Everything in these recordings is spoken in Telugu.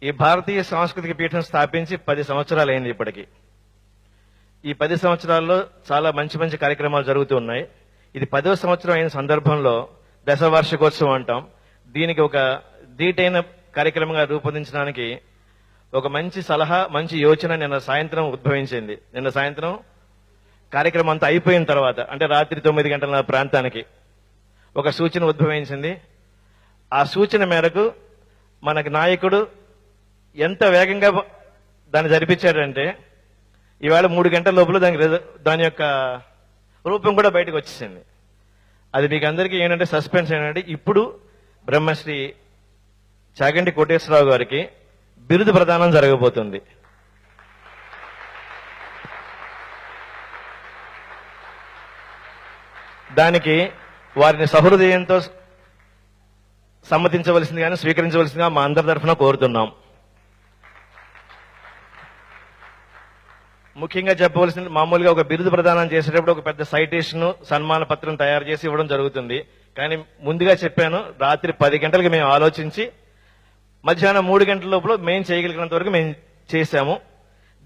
ఈ భారతీయ సాంస్కృతిక పీఠం స్థాపించి 10 సంవత్సరాలు అయింది ఇప్పటికి. ఈ 10 సంవత్సరాల్లో చాలా మంచి మంచి కార్యక్రమాలు జరుగుతూ ఉన్నాయి. ఇది 10వ సంవత్సరం అయిన సందర్భంలో దశవార్షికోత్సవం అంటాం. దీనికి ఒక ధీటైన కార్యక్రమంగా రూపొందించడానికి ఒక మంచి సలహా, మంచి యోచన నిన్న సాయంత్రం ఉద్భవించింది. నిన్న సాయంత్రం కార్యక్రమం అంతా అయిపోయిన తర్వాత, అంటే రాత్రి 9 గంటల ప్రాంతానికి ఒక సూచన ఉద్భవించింది. ఆ సూచన మేరకు మనకి నాయకుడు ఎంత వేగంగా దాన్ని జరిపించాడంటే ఇవాళ 3 గంటల లోపల దాని యొక్క రూపం కూడా బయటకు వచ్చేసింది. అది మీకు అందరికీ ఏంటంటే సస్పెన్స్ ఏంటంటే ఇప్పుడు బ్రహ్మశ్రీ చాగంటి కోటేశ్వరరావు గారికి బిరుదు ప్రదానం జరగబోతుంది. దానికి వారిని సహృదయంతో సమ్మతించవలసిందిగా, స్వీకరించవలసిందిగా మా అందరి తరఫున కోరుతున్నాం. ముఖ్యంగా చెప్పవలసింది, మామూలుగా ఒక బిరుదు ప్రదానం చేసేటప్పుడు ఒక పెద్ద సైటేషన్, సన్మాన పత్రం తయారు చేసి ఇవ్వడం జరుగుతుంది. కానీ ముందుగా చెప్పాను, రాత్రి 10 గంటలకు మేము ఆలోచించి మధ్యాహ్నం 3 గంటల లోపల మేము చేయగలిగినంత వరకు మేము చేశాము.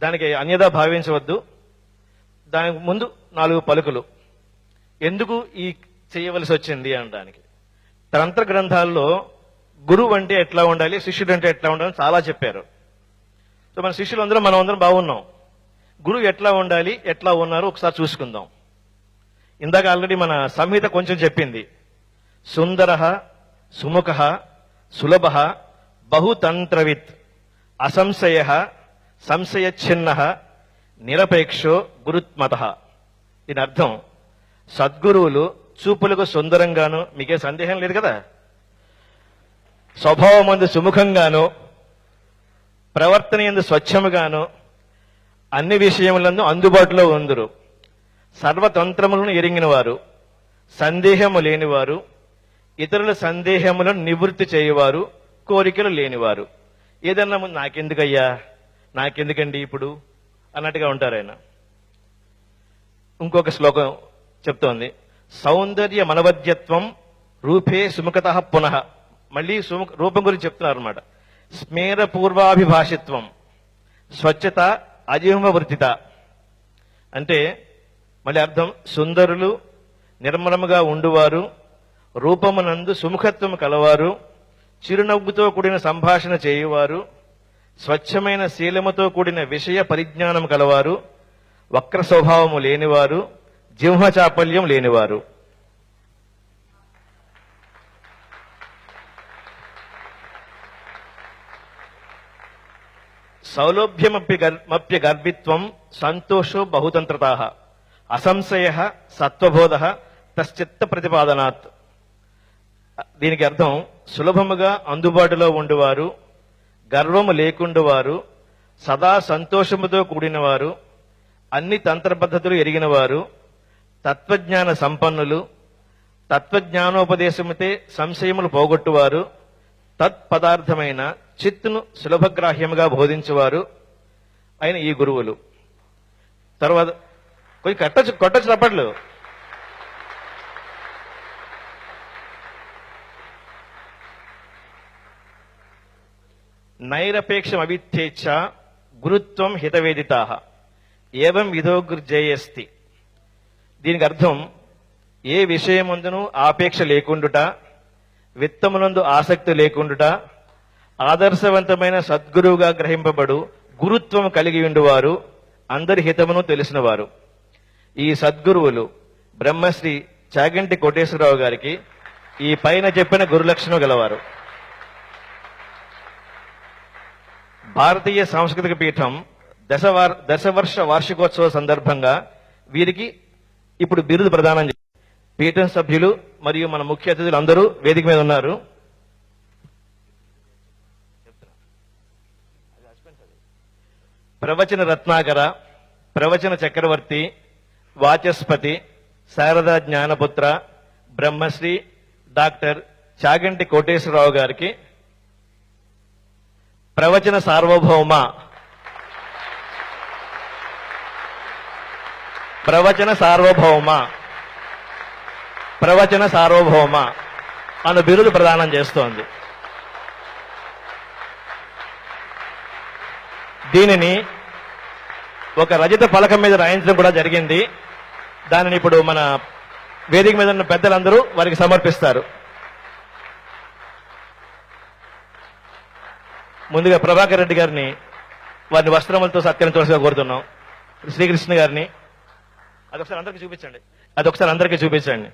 దానికి అన్యదా భావించవద్దు. దానికి ముందు 4 పలుకులు ఎందుకు ఈ చేయవలసి వచ్చింది అనడానికి. తంత్ర గ్రంథాల్లో గురువు అంటే ఎట్లా ఉండాలి, శిష్యుడు అంటే ఎట్లా ఉండాలి చాలా చెప్పారు. సో మన శిష్యులందరూ మనం అందరం బాగున్నాం. గురువు ఎట్లా ఉండాలి, ఎట్లా ఉన్నారు ఒకసారి చూసుకుందాం. ఇందాక ఆల్రెడీ మన సంహిత కొంచెం చెప్పింది. సుందర, సుముఖ, సులభ, బహుతంత్రవిత్, అసంశయ, సంశయచ్ఛిన్న, నిరపేక్షో గురుత్మత. దీని అర్థం సద్గురువులు చూపులకు సుందరంగాను, మీకే సందేహం లేదు కదా, స్వభావం అందు సుముఖంగాను, ప్రవర్తన యందు స్వచ్ఛముగాను, అన్ని విషయములందు అందుబాటులో ఉందురు, సర్వతంత్రములను ఎరిగినవారు, సందేహము లేనివారు, ఇతరుల సందేహములను నివృత్తి చేయువారు, కోరికలు లేనివారు. ఏదన్నా ముందు నాకెందుకయ్యా, నాకెందుకండి ఇప్పుడు అన్నట్టుగా ఉంటారు ఆయన. ఇంకొక శ్లోకం చెప్తోంది, సౌందర్య మనవద్యత్వం రూపే సుముఖత పునః. మళ్ళీ రూపం గురించి చెప్తున్నారు అనమాట. స్మేర పూర్వాభిభాషిత్వం, స్వచ్ఛత, అజిహ్మవృత్తిత. అంటే మళ్ళీ అర్థం, సుందరులు, నిర్మలముగా ఉండువారు, రూపమునందు సుముఖత్వం కలవారు, చిరునవ్వుతో కూడిన సంభాషణ చేయువారు, స్వచ్ఛమైన శీలముతో కూడిన విషయ పరిజ్ఞానం కలవారు, వక్ర స్వభావము లేనివారు, జిహ్వ చాపల్యం లేనివారు. సౌలభ్యమప్య గర్భిత్వం సంతోషో బహుతంత్రతా, అసంశయ సత్వబోధ తశ్చిత్త ప్రతిపాదనాత్. దీనికి అర్థం సులభముగా అందుబాటులో ఉండువారు, గర్వము లేకుండువారు, సదా సంతోషముతో కూడినవారు, అన్ని తంత్ర పద్ధతులు ఎరిగినవారు, తత్వజ్ఞాన సంపన్నులు, తత్వజ్ఞానోపదేశముతే సంశయములు పోగొట్టువారు, తత్పదార్థమైన చిత్తును సులభగ్రాహ్యముగా బోధించువారు అయిన ఈ గురువులు. తర్వాత కొంచెం కొట్టచ్చు తప్పట్లు. నైరపేక్షం అవిచ్ఛేచ్ఛ గురుత్వం హితవేదితా ఏవం విధో గుర్జేయస్తి. దీనికి అర్థం ఏ విషయమందును ఆపేక్ష లేకుండుట, విత్తమునందు ఆసక్తి లేకుండుట, ఆదర్శవంతమైన సద్గురువుగా గ్రహింపబడు గురుత్వం కలిగి ఉండువారు, అందరి హితమును తెలిసినవారు. ఈ సద్గురువులు బ్రహ్మశ్రీ చాగంటి కోటేశ్వరరావు గారికి ఈ పైన చెప్పిన గురులక్షణం గలవారు. భారతీయ సాంస్కృతిక పీఠం దశవర్ష వార్షికోత్సవ సందర్భంగా వీరికి ఇప్పుడు బిరుదు ప్రదానం చేశారు. పీఠం సభ్యులు మరియు మన ముఖ్య అతిథులు అందరూ వేదిక మీద ఉన్నారు. ప్రవచన రత్నాకర, ప్రవచన చక్రవర్తి, వాచస్పతి, శారదా జ్ఞానపుత్ర బ్రహ్మశ్రీ డాక్టర్ చాగంటి కోటేశ్వరరావు గారికి ప్రవచన సార్వభౌమ, ప్రవచన సార్వభౌమ, ప్రవచన సార్వభౌమ అను బిరుదు ప్రదానం చేస్తోంది. దీనిని ఒక రజత పలకం మీద రాయించడం కూడా జరిగింది. దానిని ఇప్పుడు మన వేదిక మీద ఉన్న పెద్దలందరూ వారికి సమర్పిస్తారు. ముందుగా ప్రభాకర్ రెడ్డి గారిని వారిని వస్త్రములతో సత్కరించవలసిగా కోరుతున్నాం. శ్రీకృష్ణ గారిని అదొకసారి అందరికీ చూపించండి.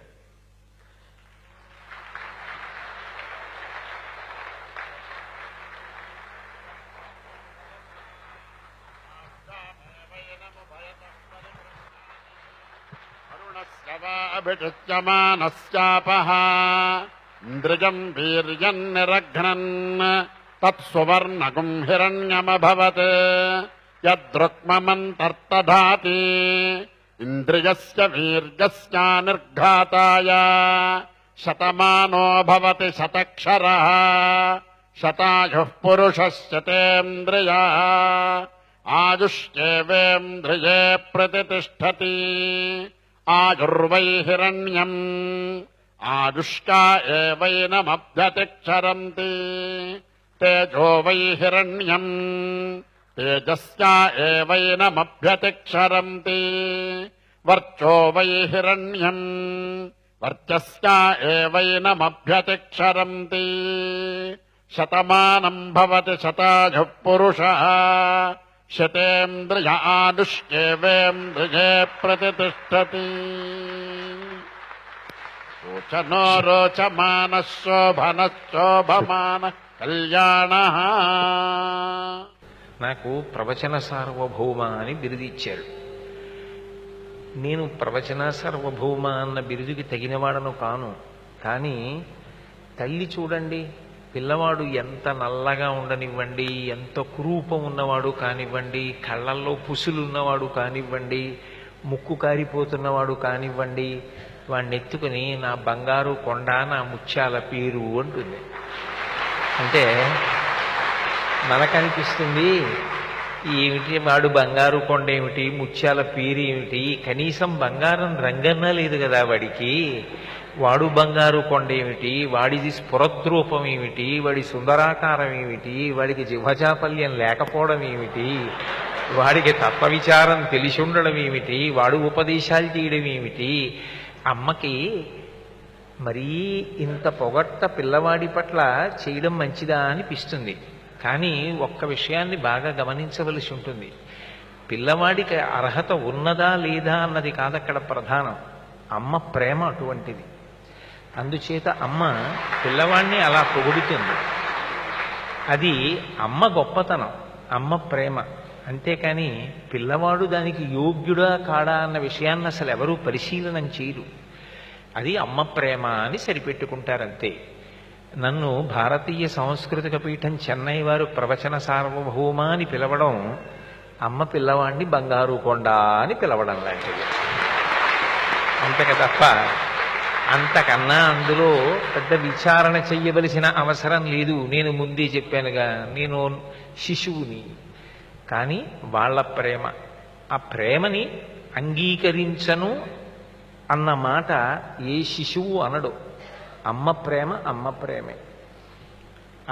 అభిషిచ్యమానశ్చాపః ఇంద్రియం వీర్యన్నిరఘ్నన్ తత్సువర్ణగుం హిరణ్యమభవత్ యద్రుక్మమంతర్తధాతి ఇంద్రియస్య వీర్యస్యానిర్ఘాతాయ శతమానో భవతి శతక్షరః శతాయుః పురుషः శతేంద్రియः ఆయుష్యేవేంద్రియే ప్రతితిష్ఠతి ఆయుర్వై హిరణ్యం ఆయుష్కా ఏవైనమభ్యతిక్షరంతి తేజో వై హిరణ్యం తేజస్యా ఏవైనమభ్యతిక్షరంతి వర్చో వై హిరణ్యం వర్చస్యా ఏవైనమభ్యతిక్షరంతి శతమానం భవతి శతాయుః పురుషः శతేంద్రియ ఆయుష్యేవేంద్రియే ప్రతితిష్ఠతి రోచనో రోచమానః శోభనః శోభమానః కళ్యాణః. నాకు ప్రవచన సార్వభౌమ అని బిరుదిచ్చారు. నేను ప్రవచన సార్వభౌమ అన్న బిరుదుకి తగినవాడను కాను. కానీ తల్లి చూడండి, పిల్లవాడు ఎంత నల్లగా ఉండనివ్వండి, ఎంత కురూపం ఉన్నవాడు కానివ్వండి, కళ్ళల్లో పుసులు ఉన్నవాడు కానివ్వండి, ముక్కు కారిపోతున్నవాడు కానివ్వండి, వాడిని ఎత్తుకుని నా బంగారు కొండ, నా ముత్యాల పేరు అంటుంది. అంటే మనకనిపిస్తుంది ఏమిటి వాడు బంగారు కొండ ఏమిటి, ముత్యాల పేరు ఏమిటి, కనీసం బంగారం రంగన్నా లేదు కదా వాడికి, వాడు బంగారు కొండ ఏమిటి, వాడిది స్ఫురద్రూపం ఏమిటి, వాడి సుందరాకారం ఏమిటి, వాడికి జిహ్వచాపల్యం లేకపోవడం ఏమిటి, వాడికి తత్వ విచారం తెలిసి ఉండడం ఏమిటి, వాడు ఉపదేశాలు చేయడం ఏమిటి. అమ్మకి మరీ ఇంత పొగట్ట పిల్లవాడి పట్ల చేయడం మంచిదా అనిపిస్తుంది. కానీ ఒక్క విషయాన్ని బాగా గమనించవలసి ఉంటుంది. పిల్లవాడికి అర్హత ఉన్నదా లేదా అన్నది కాదక్కడ ప్రధానం. అమ్మ ప్రేమ అటువంటిది. అందుచేత అమ్మ పిల్లవాడిని అలా పొగుడుతుంది. అది అమ్మ గొప్పతనం, అమ్మ ప్రేమ. అంతేకాని పిల్లవాడు దానికి యోగ్యుడా కాడా అన్న విషయాన్ని అసలు ఎవరూ పరిశీలనం చేయరు. అది అమ్మ ప్రేమ అని సరిపెట్టుకుంటారంతే. నన్ను భారతీయ సాంస్కృతిక పీఠం చెన్నై వారు ప్రవచన సార్వభౌమ అని పిలవడం అమ్మ పిల్లవాడిని బంగారు కొండ అని పిలవడం లాంటిది. అంతక తప్ప అంతకన్నా అందులో పెద్ద విచారణ చెయ్యవలసిన అవసరం లేదు. నేను ముందే చెప్పానుగా, నేను శిశువుని. కానీ వాళ్ళ ప్రేమ, ఆ ప్రేమని అంగీకరించను అన్న మాట ఏ శిశువు అనడు. అమ్మ ప్రేమ అమ్మ ప్రేమే.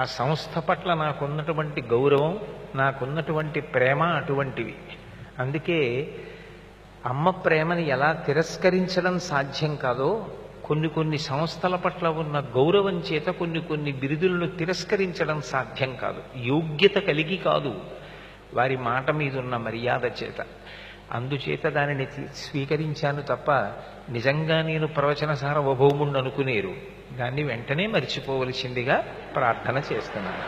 ఆ సంస్థ పట్ల నాకున్నటువంటి గౌరవం, నాకున్నటువంటి ప్రేమ అటువంటివి. అందుకే అమ్మ ప్రేమని ఎలా తిరస్కరించడం సాధ్యం కాదో, కొన్ని సంస్థల పట్ల ఉన్న గౌరవం చేత కొన్ని బిరుదులను తిరస్కరించడం సాధ్యం కాదు. యోగ్యత కలిగి కాదు, వారి మాట మీద ఉన్న మర్యాద చేత. అందుచేత దానిని స్వీకరించాను తప్ప నిజంగా నేను ప్రవచన సార్వభౌముణ్ణి అనుకునేరు దాన్ని వెంటనే మరిచిపోవలసిందిగా ప్రార్థన చేస్తున్నాను.